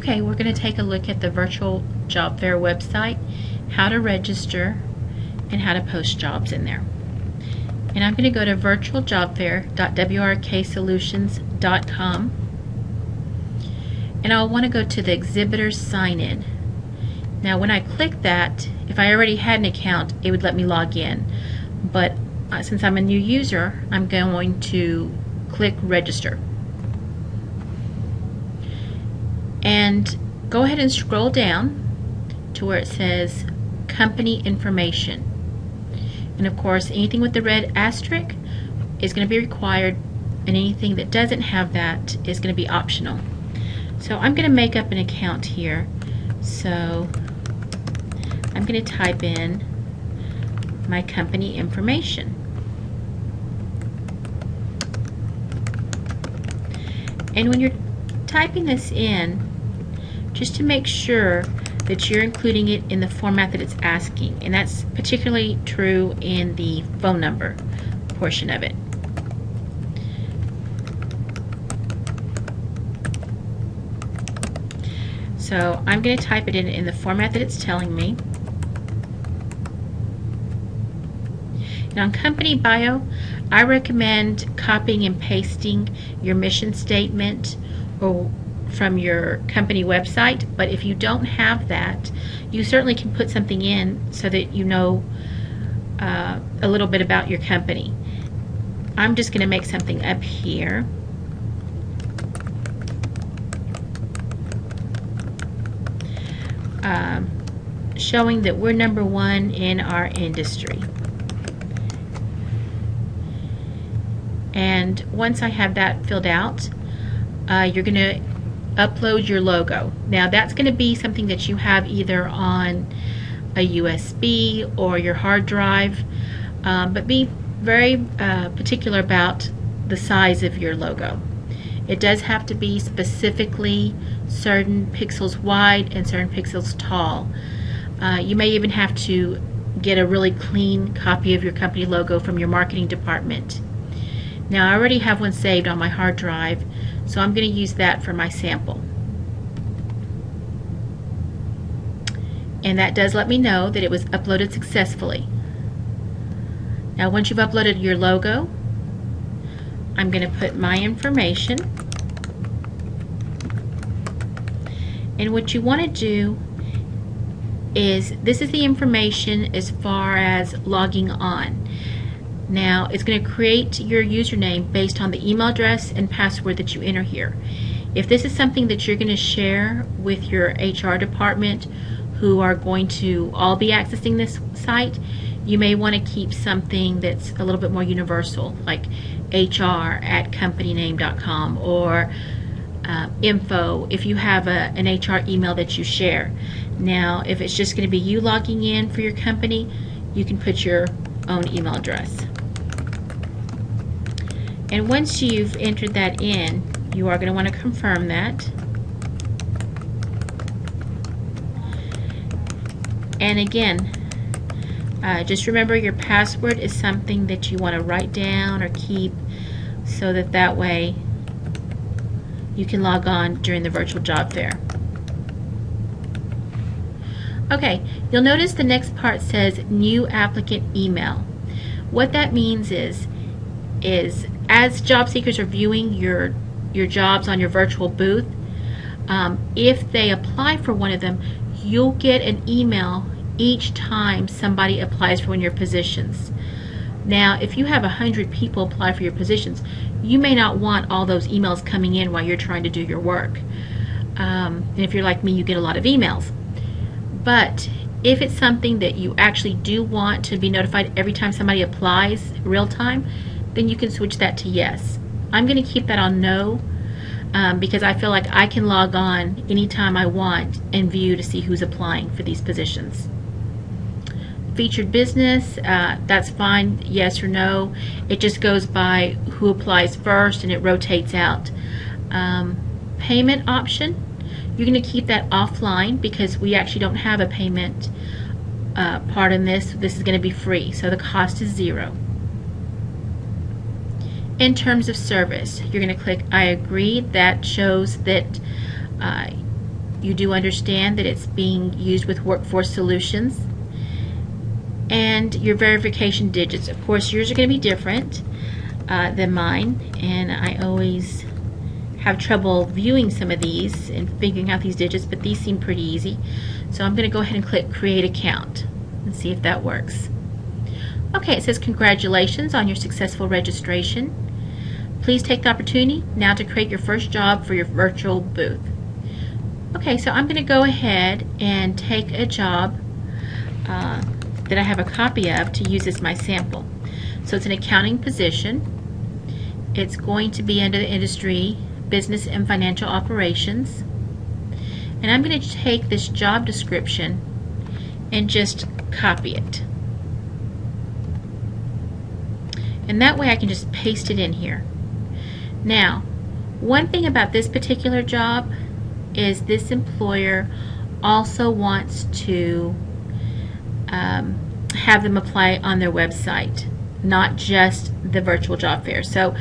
Okay, we're going to take a look at the virtual job fair website, how to register, and how to post jobs in there. And I'm going to go to virtualjobfair.wrksolutions.com, and I'll want to go to the exhibitor sign in. Now when I click that, if I already had an account, it would let me log in, but since I'm a new user, I'm going to click register. And go ahead and scroll down to where it says company information. And of course, anything with the red asterisk is going to be required, and anything that doesn't have that is going to be optional. So I'm going to make up an account here. So I'm going to type in my company information. And when you're typing this in, just to make sure that you're including it in the format that it's asking, and that's particularly true in the phone number portion of it. So I'm going to type it in the format that it's telling me. And on company bio, I recommend copying and pasting your mission statement or from your company website, but if you don't have that, you certainly can put something in so that you know a little bit about your company. I'm just going to make something up here. Showing that we're #1 in our industry. And once I have that filled out, you're going to upload your logo. Now that's going to be something that you have either on a USB or your hard drive, but be very particular about the size of your logo. It does have to be specifically certain pixels wide and certain pixels tall. You may even have to get a really clean copy of your company logo from your marketing department. Now I already have one saved on my hard drive, so I'm going to use that for my sample. And that does let me know that it was uploaded successfully. Now once you've uploaded your logo, I'm going to put my information. And what you want to do is, this is the information as far as logging on. Now it's going to create your username based on the email address and password that you enter here. If this is something that you're going to share with your HR department, who are going to all be accessing this site, you may want to keep something that's a little bit more universal, like hr@companyname.com or info if you have an HR email that you share. Now if it's just going to be you logging in for your company, you can put your own email address. And once you've entered that in, you are going to want to confirm that. And again, just remember your password is something that you want to write down or keep, so that way you can log on during the virtual job fair. Okay, you'll notice the next part says new applicant email. What that means is as job seekers are viewing your jobs on your virtual booth, if they apply for one of them, you'll get an email each time somebody applies for one of your positions. Now if you have 100 people apply for your positions, you may not want all those emails coming in while you're trying to do your work. And if you're like me, you get a lot of emails. But if it's something that you actually do want to be notified every time somebody applies real time, then you can switch that to yes. I'm going to keep that on no, because I feel like I can log on anytime I want and view to see who's applying for these positions. Featured business, that's fine, yes or no. It just goes by who applies first and it rotates out. Payment option, you're going to keep that offline because we actually don't have a payment part in this. This is going to be free, so the cost is 0. In terms of service, you're going to click I agree. That shows that you do understand that it's being used with Workforce Solutions. And your verification digits. Of course, yours are going to be different than mine, and I always have trouble viewing some of these and figuring out these digits, but these seem pretty easy. So I'm going to go ahead and click Create Account and see if that works. Okay, it says congratulations on your successful registration. Please take the opportunity now to create your first job for your virtual booth. Okay, so I'm going to go ahead and take a job that I have a copy of to use as my sample. So it's an accounting position. It's going to be under the industry Business and Financial Operations. And I'm going to take this job description and just copy it. And that way I can just paste it in here. Now, one thing about this particular job is this employer also wants to have them apply on their website, not just the virtual job fair. So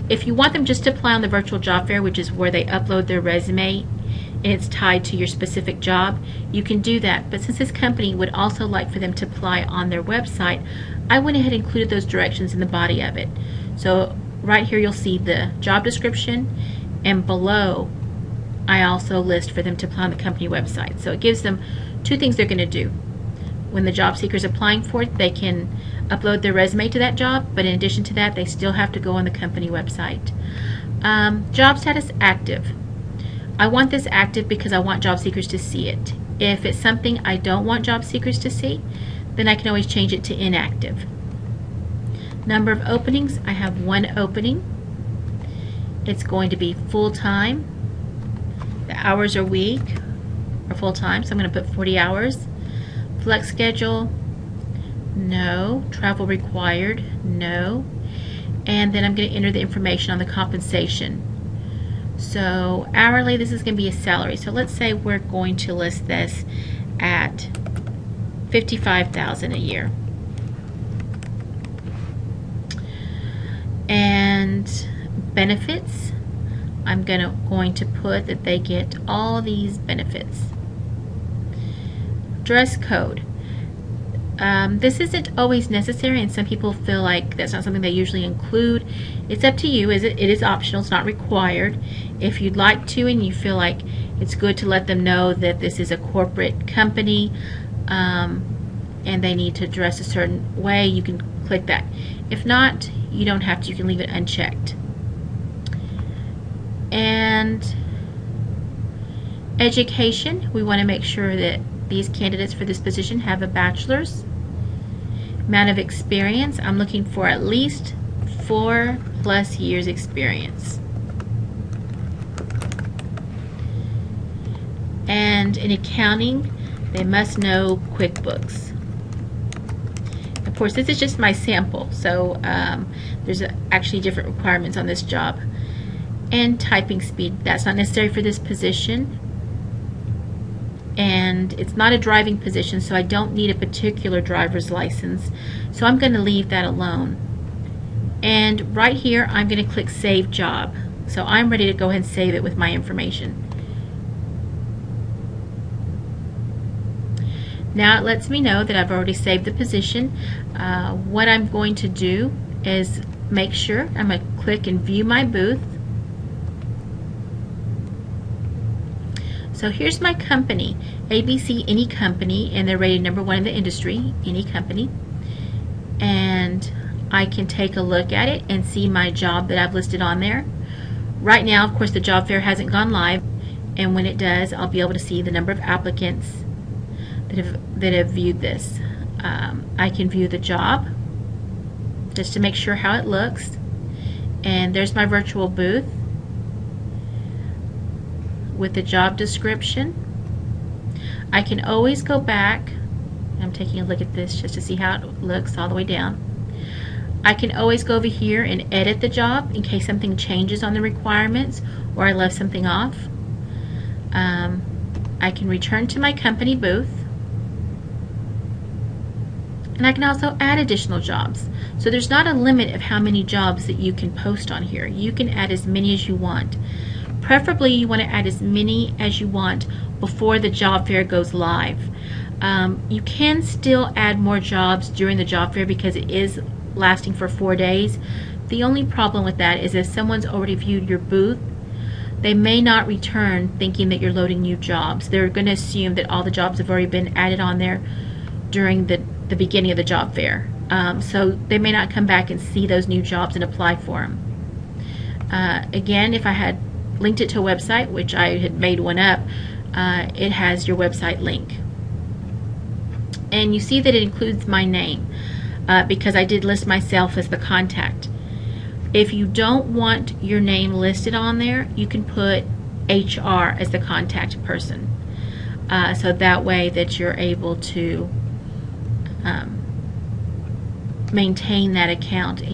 if you want them just to apply on the virtual job fair, which is where they upload their resume and it's tied to your specific job, you can do that. But since this company would also like for them to apply on their website, I went ahead and included those directions in the body of it. So right here you'll see the job description, and below I also list for them to apply on the company website. So it gives them two things they're going to do. When the job seeker is applying for it, they can upload their resume to that job, but in addition to that, they still have to go on the company website. Job status active. I want this active because I want job seekers to see it. If it's something I don't want job seekers to see, then I can always change it to inactive. Number of openings, I have one opening. It's going to be full-time. The hours a week are full-time, so I'm going to put 40 hours. Flex schedule, no. Travel required, no. And then I'm going to enter the information on the compensation. So hourly, this is going to be a salary. So let's say we're going to list this at $55,000 a year. And benefits, I'm going to put that they get all these benefits. Dress code. This isn't always necessary, and some people feel like that's not something they usually include. It's up to you. It is optional. It's not required. If you'd like to and you feel like it's good to let them know that this is a corporate company and they need to dress a certain way, you can click that. If not, you don't have to. You can leave it unchecked. And education, we want to make sure that these candidates for this position have a bachelor's. Amount of experience, I'm looking for at least 4+ years experience. And in accounting, they must know QuickBooks. Of course, this is just my sample, so there's actually different requirements on this job. And typing speed, that's not necessary for this position. And it's not a driving position, so I don't need a particular driver's license, so I'm going to leave that alone. And right here I'm going to click Save Job, so I'm ready to go ahead and save it with my information. Now it lets me know that I've already saved the position. What I'm going to do is make sure I'm going to click and view my booth. So here's my company, ABC Any Company, and they're rated #1 in the industry, Any Company. And I can take a look at it and see my job that I've listed on there. Right now, of course, the job fair hasn't gone live, and when it does, I'll be able to see the number of applicants that have viewed this. I can view the job just to make sure how it looks. And there's my virtual booth with the job description. I can always go back. I'm taking a look at this just to see how it looks all the way down. I can always go over here and edit the job in case something changes on the requirements or I left something off. I can return to my company booth, and I can also add additional jobs. So there's not a limit of how many jobs that you can post on here. You can add as many as you want. Preferably you want to add as many as you want before the job fair goes live. You can still add more jobs during the job fair because it is lasting for 4 days. The only problem with that is if someone's already viewed your booth, they may not return thinking that you're loading new jobs. They're going to assume that all the jobs have already been added on there during the beginning of the job fair. So they may not come back and see those new jobs and apply for them. Again, if I had linked it to a website, which I had made one up, it has your website link. And you see that it includes my name because I did list myself as the contact. If you don't want your name listed on there, you can put HR as the contact person. So that way that you're able to maintain that account.